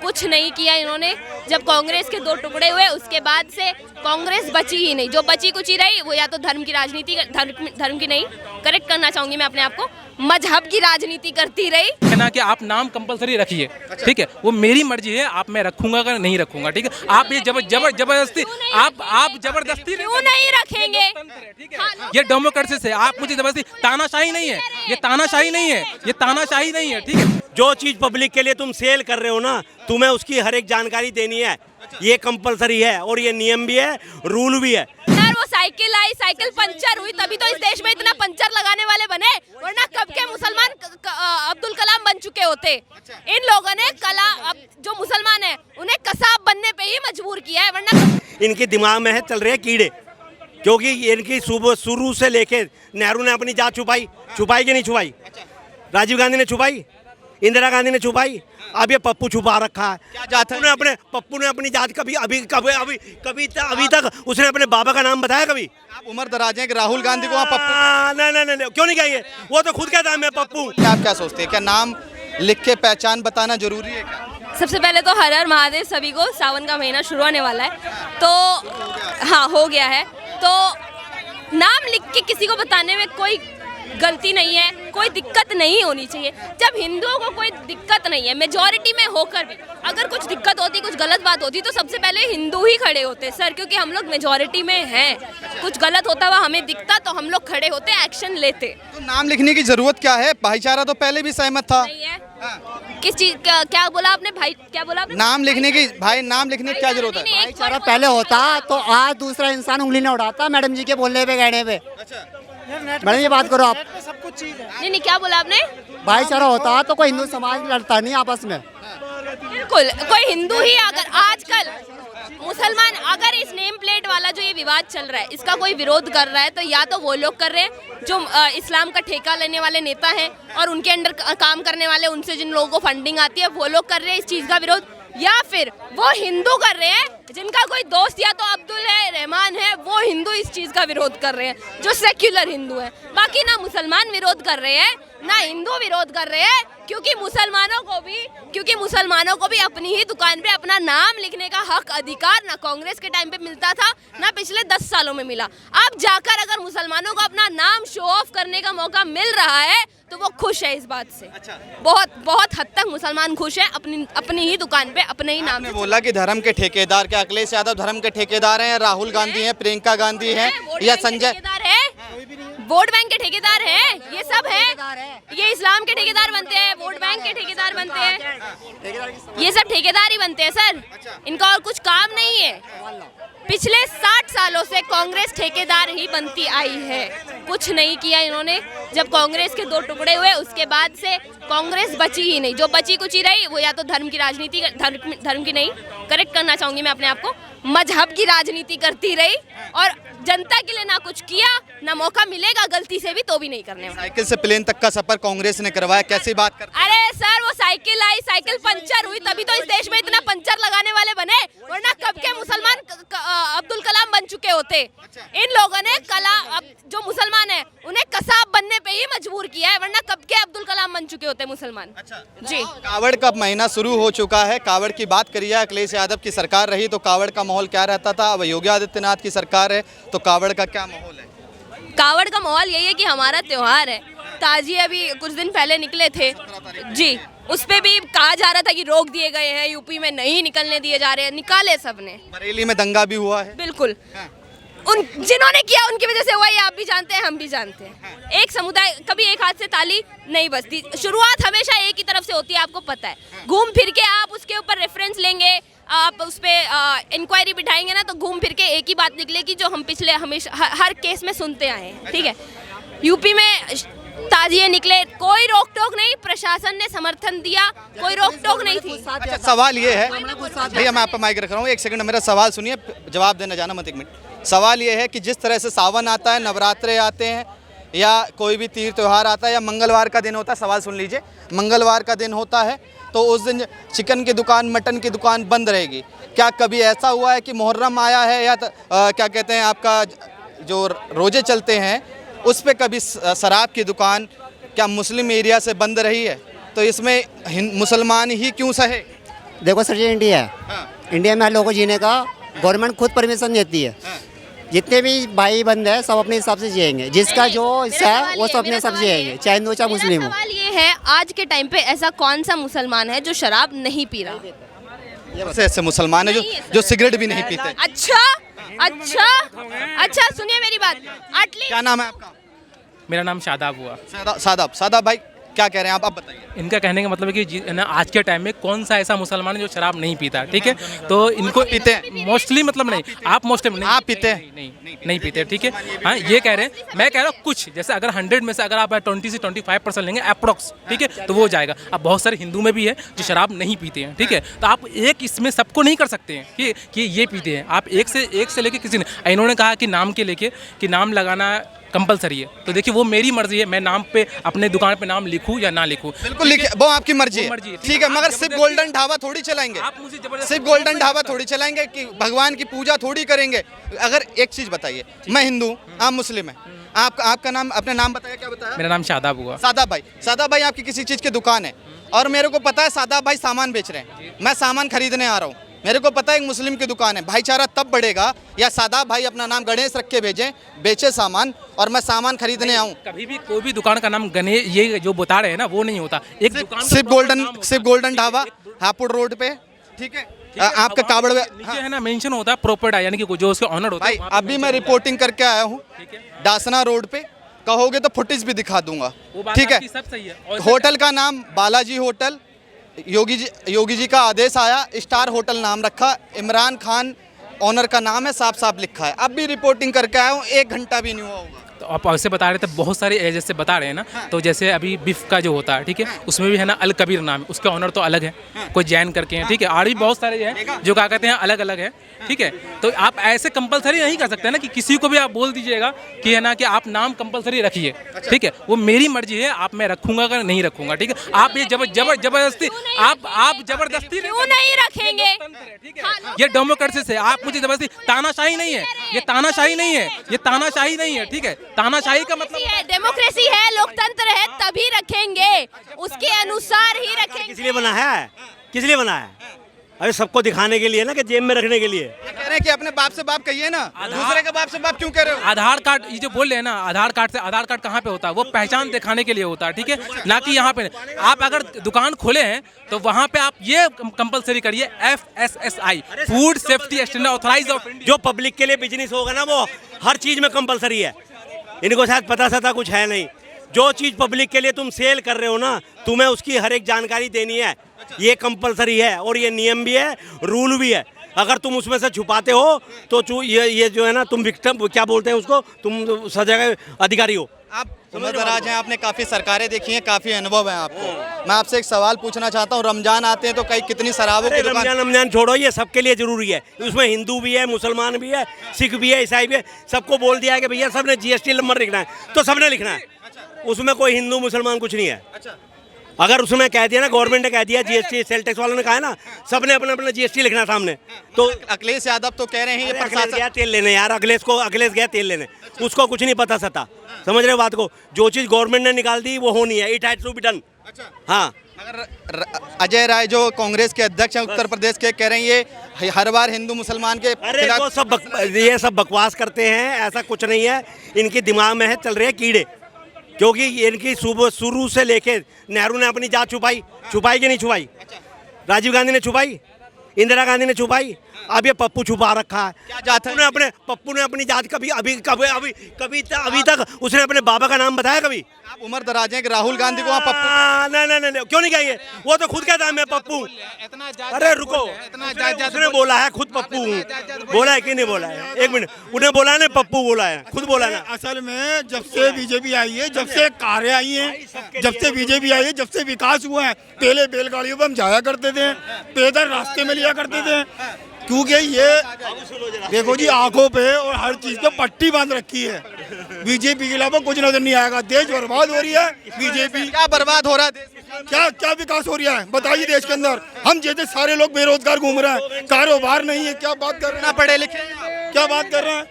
कुछ नहीं किया इन्होंने। जब कांग्रेस के 2 टुकड़े हुए उसके बाद से कांग्रेस बची ही नहीं। जो बची कुची रही वो या तो धर्म की राजनीति, धर्म की नहीं, करेक्ट करना चाहूंगी मैं अपने आप को, मजहब की राजनीति करती रही। कहना कि आप नाम कंपलसरी रखिए, ठीक है, वो मेरी मर्जी है, आप मैं रखूंगा अगर नहीं रखूंगा, ठीक है। आप ये जबरदस्ती आप जबरदस्ती क्यों नहीं रखेंगे? ठीक है, ये डेमोक्रेसी से आप मुझे जबरदस्ती, तानाशाही नहीं है ये, तानाशाही नहीं है ये, तानाशाही नहीं है, ठीक है। जो चीज पब्लिक के लिए तुम सेल कर रहे हो ना, तुम्हें उसकी हर एक जानकारी देनी है। ये कंपलसरी है और ये नियम भी है, रूल भी है। सर वो साइकिल आई, साइकिल पंचर हुई तभी तो इस देश में इतना पंचर लगाने वाले बने, वरना कब के मुसलमान अब्दुल कलाम बन चुके होते। इन लोगों ने जो मुसलमान है उन्हें कसाब बनने पे ही मजबूर किया है, वरना इनके दिमाग में है चल रहे कीड़े, क्योंकि इनकी शुरू से लेके नेहरू ने अपनी जात छुपाई कि नहीं छुपाई, राजीव गांधी ने छुपाई, इंदिरा गांधी ने छुपाई, अब ये पप्पू छुपा रखा है। क्या जात है? पप्पू ने अपनी जात अभी तक उसने अपने बाबा का नाम बताया कभी? आप उम्र दराज हैं कि राहुल गांधी को पप्पू? नहीं, क्यों नहीं कहेंगे? वो तो खुद कहता है मैं पप्पू। आप क्या सोचते हैं, क्या नाम लिख के पहचान बताना जरूरी है क्या? सबसे पहले तो हर हर महादेव सभी को। सावन का महीना शुरू होने वाला है तो हाँ हो गया है, तो नाम लिख के किसी को बताने में कोई गलती नहीं है, कोई दिक्कत नहीं होनी चाहिए। जब हिंदुओं को कोई दिक्कत नहीं है, मेजॉरिटी में होकर भी अगर कुछ दिक्कत होती, कुछ गलत बात होती तो सबसे पहले हिंदू ही खड़े होते सर, क्योंकि हम लोग मेजॉरिटी में हैं। कुछ गलत होता हुआ हमें दिखता तो हम लोग खड़े होते, एक्शन लेते। तो नाम लिखने की जरूरत क्या है? भाईचारा तो पहले भी सहमत था। नहीं है। किस चीज क्या बोला आपने भाई? क्या बोला आपने? नाम लिखने की नाम लिखने की क्या जरूरत है? भाईचारा पहले होता तो आज दूसरा इंसान उंगली न उठाता मैडम जी के बोलने पे, कहने पे। मैडम ये बात करो आप। सब कुछ चीज है। नहीं, क्या बोला आपने? भाईचारा होता तो कोई हिंदू समाज लड़ता नहीं आपस में। बिल्कुल, कोई हिंदू ही अगर आजकल मुसलमान अगर इस नेम प्लेट वाला जो ये विवाद चल रहा है इसका कोई विरोध कर रहा है तो या तो वो लोग कर रहे हैं जो इस्लाम का ठेका लेने वाले नेता हैं और उनके अंडर काम करने वाले, उनसे जिन लोगों को फंडिंग आती है वो लोग कर रहे हैं इस चीज़ का विरोध, या फिर वो हिंदू कर रहे हैं जिनका कोई दोस्त या तो अब्दुल है, रहमान है, वो हिंदू इस चीज़ का विरोध कर रहे हैं जो सेक्युलर हिंदू है। बाकी ना मुसलमान विरोध कर रहे हैं ना हिंदू विरोध कर रहे हैं, क्योंकि मुसलमानों को भी अपनी ही दुकान पे अपना नाम लिखने का हक अधिकार ना कांग्रेस के टाइम पे मिलता था ना पिछले 10 सालों में मिला। अब जाकर अगर मुसलमानों को अपना नाम शो ऑफ करने का मौका मिल रहा है तो वो खुश है इस बात से। अच्छा। बहुत हद तक मुसलमान खुश है अपनी ही दुकान पे अपने ही नाम ने से। बोला कि धर्म के ठेकेदार, क्या अखिलेश यादव धर्म के ठेकेदार हैं? राहुल गांधी हैं, प्रियंका गांधी हैं या संजय? वोट बैंक के ठेकेदार हैं, ये सब है। ये इस्लाम के ठेकेदार बनते हैं, वोट बैंक के ठेकेदार बनते हैं, ये सब ठेकेदार ही बनते हैं सर। इनका और कुछ काम नहीं है। पिछले 60 सालों से कांग्रेस ठेकेदार ही बनती आई है, कुछ नहीं किया इन्होंने। जब कांग्रेस के 2 टुकड़े हुए उसके बाद से कांग्रेस बची ही नहीं। जो बची कुची रही वो या तो धर्म की राजनीति, धर्म की नहीं, करेक्ट करना चाहूंगी मैं अपने आप को, मजहब की राजनीति करती रही और जनता के लिए ना कुछ किया, ना मौका मिलेगा गलती से भी तो भी नहीं करने वाला। साइकिल से प्लेन तक का सफर कांग्रेस ने करवाया, कैसी बात कर? अरे सर वो साइकिल आई, साइकिल पंचर हुई तभी तो इस देश में इतना पंचर लगाने वाले बने, वरना कब के मुसलमान अब्दुल कलाम बन चुके होते। इन लोगों ने जो मुसलमान है उन्हें कसाब बनने पे ही मजबूर किया है, वरना कब के अब्दुल कलाम बन चुके होते मुसलमान। जी, कावड़ का महीना शुरू हो चुका है। कावड़ की बात करिए, अखिलेश यादव की सरकार रही तो कावड़ का माहौल क्या रहता था? अब योगी आदित्यनाथ की सरकार है तो कावड़ का क्या माहौल है? कावड़ का माहौल यही है कि हमारा त्योहार है। ताजिए अभी कुछ दिन पहले निकले थे जी, उस पे भी कहा जा रहा था कि रोक दिए गए हैं, यूपी में नहीं निकलने दिए जा रहे हैं, निकाले सबने। बरेली में दंगा भी हुआ है। बिल्कुल, जिन्होंने किया उनकी वजह से हुआ, ये आप भी जानते हैं, हम भी जानते हैं। एक समुदाय कभी एक हाथ से ताली नहीं बजती, शुरुआत हमेशा एक ही तरफ से होती है, आपको पता है। घूम फिर के आप उसके ऊपर रेफरेंस लेंगे, आप उस पर इंक्वायरी बिठाएंगे ना, तो घूम फिर के एक ही बात निकलेगी जो हम पिछले हमेशा हर केस में सुनते आए हैं। ठीक है, यूपी में ताजिए निकले, कोई रोक टोक नहीं, प्रशासन ने समर्थन दिया, कोई रोक टोक नहीं थी। अच्छा, सवाल ये है भैया, मैं आप पर माइक रख रहा हूँ, एक सेकंड मेरा सवाल सुनिए, जवाब देना जाना मत, 1 मिनट। सवाल ये है कि जिस तरह से सावन आता है, नवरात्रे आते हैं या कोई भी तीर त्यौहार आता है या मंगलवार का दिन होता है, सवाल सुन लीजिए, मंगलवार का दिन होता है तो उस दिन चिकन की दुकान, मटन की दुकान बंद रहेगी। क्या कभी ऐसा हुआ है कि मुहर्रम आया है या क्या कहते हैं आपका जो रोजे चलते हैं उस पे कभी शराब की दुकान क्या मुस्लिम एरिया से बंद रही है? तो इसमें मुसलमान ही क्यों सहे? देखो सर जी, इंडिया है, इंडिया में हर लोगों को जीने का गवर्नमेंट खुद परमिशन देती है। जितने भी भाई बंद है सब अपने हिसाब से जिएंगे, जिसका जो हिस्सा है वो सब अपने हिसाब से जिएंगे, चाहे हिंदू चाहे मुस्लिम हो। सवाल ये है, आज के टाइम पे ऐसा कौन सा मुसलमान है जो शराब नहीं पी रहा? ऐसे मुसलमान है जो सिगरेट भी नहीं पीते। अच्छा अच्छा अच्छा, सुनिए मेरी बात। एटलीस्ट क्या नाम है आपका? मेरा नाम शादाब हुआ। सादाब भाई क्या कह रहे हैं आप बताइए। इनका कहने का मतलब है कि ना आज के टाइम में कौन सा ऐसा मुसलमान है जो शराब नहीं पीता, ठीक है? तो इनको पीते हैं मोस्टली, मतलब नहीं, आप मोस्टली नहीं, आप पीते हैं? नहीं पीते, ठीक है। हाँ, ये कह रहे हैं, मैं कह रहा हूँ कुछ, जैसे अगर 100 में से अगर आप 20 से 25% लेंगे अप्रोक्स, ठीक है, तो वो जाएगा। अब बहुत सारे हिंदू में भी है जो शराब नहीं पीते हैं, ठीक है। तो आप एक इसमें सबको नहीं कर सकते हैं कि ये पीते हैं। आप एक से लेके किसी ने, इन्होंने कहा कि नाम के लेके कि नाम लगाना कंपलसरी है, तो देखिए वो मेरी मर्जी है, मैं नाम पे अपने दुकान पे नाम लिखूं या ना लिखूं। बिल्कुल लिखिए, वो आपकी मर्जी है, ठीक है। मगर सिर्फ गोल्डन ढाबा थोड़ी चलाएंगे, आप मुझे जबरदस्ती सिर्फ गोल्डन ढाबा थोड़ी चलाएंगे कि भगवान की पूजा थोड़ी करेंगे। अगर एक चीज बताइए, मैं हिंदू, आप मुस्लिम है, आपका नाम, अपना नाम बताया, क्या बताया? मेरा नाम शादाब हुआ। सादाब भाई आपकी किसी चीज की दुकान है और मेरे को पता है सादाब भाई सामान बेच रहे हैं, मैं सामान खरीदने आ रहा हूँ, मेरे को पता है एक मुस्लिम की दुकान है, भाईचारा तब बढ़ेगा या सादाब भाई अपना नाम गणेश रख के बेचे सामान और मैं सामान खरीदने आऊँ। कभी भी कोई भी दुकान का नाम गणेश, ये जो बता रहे हैं ना, वो नहीं होता। एक दुकान का सिर्फ गोल्डन ढाबा हापुड़ रोड पे, ठीक है, आपका कावड़ नीचे है ना मेंशन होता है प्रॉपर्टी, यानी कि जो उसके ऑनर होता भाई। है। अभी मैं रिपोर्टिंग करके आया हूँ डासना रोड पे, कहोगे तो फुटेज भी दिखा दूंगा, ठीक है। सब सही है। होटल का नाम बालाजी होटल, योगी जी का आदेश आया, स्टार होटल नाम रखा, इमरान खान ऑनर का नाम है, साफ साफ लिखा है। अब भी रिपोर्टिंग करके आया हूँ, 1 घंटा भी नहीं हुआ होगा। तो आप ऐसे बता रहे थे, बहुत सारे जैसे बता रहे हैं ना, तो जैसे अभी बिफ का जो होता है, ठीक है, उसमें भी है ना अल कबीर नाम है, उसके ऑनर तो अलग है, कोई जैन करके हैं, ठीक है, और भी बहुत सारे हैं जो क्या कहते हैं अलग अलग है, ठीक है। तो आप ऐसे कंपलसरी नहीं कर सकते ना कि किसी को भी आप बोल दीजिएगा कि है ना कि आप नाम कंपलसरी रखिए, ठीक है, वो मेरी मर्जी है, आप मैं रखूंगा कि नहीं रखूंगा, ठीक है। आप ये जबरदस्ती आप जबरदस्ती क्यों नहीं रखेंगे? ये डेमोक्रेसी से आप मुझे जबरदस्ती, तानाशाही नहीं है ये, तानाशाही नहीं है ये, तानाशाही नहीं है, ठीक है। तानाशाही का मतलब है, डेमोक्रेसी है, लोकतंत्र है, तभी रखेंगे, उसके अनुसार ही रखेंगे। किस लिए बना है? किस लिए बना है? अरे सबको दिखाने के लिए ना, कि जेब में रखने के लिए। कह रहे हैं कि अपने बाप से बाप कहिए ना, दूसरे के बाप से बाप क्यों कह रहे हो? आधार कार्ड, ये जो बोल रहे हैं ना, आधार कार्ड कहाँ पे होता है? वो पहचान दिखाने के लिए होता है, ठीक है, ना कि यहाँ पे। आप अगर दुकान खोले हैं तो वहाँ पे आप ये कंपलसरी करिए, FSSI, food safety standard authorise of India. जो पब्लिक के लिए बिजनेस होगा ना, वो हर चीज में कंपलसरी है। इनको शायद पता सता कुछ है नहीं। जो चीज पब्लिक के लिए तुम सेल कर रहे हो ना, तुम्हें उसकी हर एक जानकारी देनी है, ये कंपलसरी है और ये नियम भी है, रूल भी है। अगर तुम उसमें से छुपाते हो तो ये जो है ना, तुम विक्टिम, क्या बोलते हैं उसको, तुम सजा के अधिकारी हो। आप उम्रदराज हैं, आपने काफ़ी सरकारें देखी हैं, काफ़ी अनुभव है आपको। मैं आपसे एक सवाल पूछना चाहता हूँ, रमजान आते हैं तो कई कितनी शराबों की दुकान। रमजान छोड़ो, ये सबके लिए जरूरी है। उसमें हिंदू भी है, मुसलमान भी है, सिख भी है, ईसाई भी है। सबको बोल दिया है कि भैया सबने GST नंबर लिखना है, तो सबने लिखना है। उसमें कोई हिंदू मुसलमान कुछ नहीं है। अगर उसमें कह दिया ना, गवर्नमेंट ने कह दिया, GST सेल टैक्स वालों ने कहा है ना, सबने अपना अपना GST लिखना सामने। तो अखिलेश यादव तो कह रहे हैं ये प्रशासन गया तेल लेने यार, अखिलेश गया तेल लेने, उसको कुछ नहीं पता सता। समझ रहे हो बात को? जो चीज़ गवर्नमेंट ने निकाल दी वो होनी है, it has to be done. हाँ, मगर अजय राय जो कांग्रेस के अध्यक्ष हैं उत्तर प्रदेश के, कह रहे हैं ये हर बार हिंदू मुसलमान के अरे वो ये सब बकवास करते हैं, ऐसा कुछ नहीं है। इनके दिमाग में है चल रहे हैं कीड़े, क्योंकि इनकी शुरू से लेके नेहरू ने अपनी जात छुपाई कि नहीं छुपाई? राजीव गांधी ने छुपाई, इंदिरा गांधी ने छुपाई, अब ये पप्पू छुपा रखा है। क्या जात है? पप्पू ने अपनी जात अभी तक उसने अपने बाबा का नाम बताया कभी? आप उम्रदराज हैं कि राहुल गांधी को वहाँ पप्पू, नहीं, क्यों नहीं कहेंगे? वो तो खुद कहता है मैं पप्पू। अरे रुको, उसने बोला है खुद पप्पू हूँ, बोला है कि नहीं बोला है? 1 मिनट, उन्हें बोला है ना पप्पू, बोला है, खुद बोला है। असल में जब से बीजेपी आई है, जब से कारें आई हैं, जब से बीजेपी आई है, जब से विकास हुआ है, पहले बैलगाड़ियों पर हम जाया करते थे, पैदल रास्ते में लिया करते थे, क्योंकि ये देखो जी, आंखों पे और हर चीज पे पट्टी बांध रखी है। बीजेपी के अलावा कुछ नजर नहीं आएगा। देश बर्बाद हो रही है। बीजेपी क्या बर्बाद हो रहा है? क्या विकास हो रहा है बताइए देश के अंदर? हम जैसे सारे लोग बेरोजगार घूम रहे हैं, कारोबार नहीं है, क्या बात कर रहे हैं? पढ़े लिखे क्या बात कर रहे हैं?